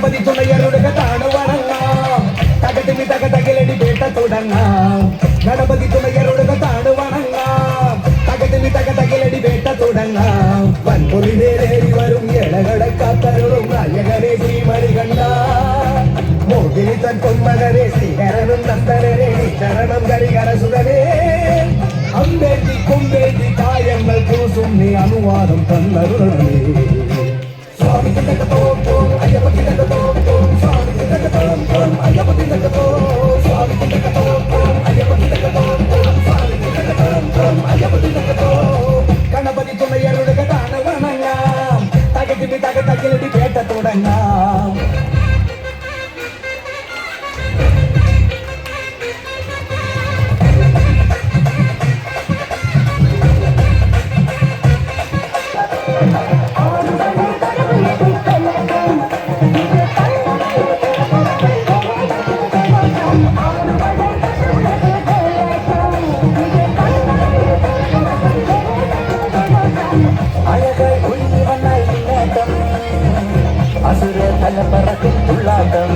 ഗണപതി തുണയരുടെ താണ് വണങ്ങാം തകതിമി തകതകിലടി വേട്ട തുടങ്ങാം ഗണപതി തുണയരുടെ താണ് വണങ്ങാം തകതിമി തകതകിലടി വേട്ട തുടങ്ങാം വൻപൊലി നേരേറി വരും ഇളകടക്കാത്തരുളും നായകനെ ശ്രീമണി കണ്ട മോഹിനി തൻ പൊന്മകനെ ശ്രീകരനും നന്ദനനെ ശരണം കരികര സുതനേ അമ്പേറ്റി കൊമ്പേറ്റി കായങ്ങൾ കൂസും നീ അനുവാദം തന്നരുളേ സ്വാമി ഗണപതി തുണയരുടെ താണ് വണങ്ങാം തകതിമി തകതകിലടി വേട്ട തുടങ്ങാം അസുര തല പറക്കും തുള്ളാട്ടം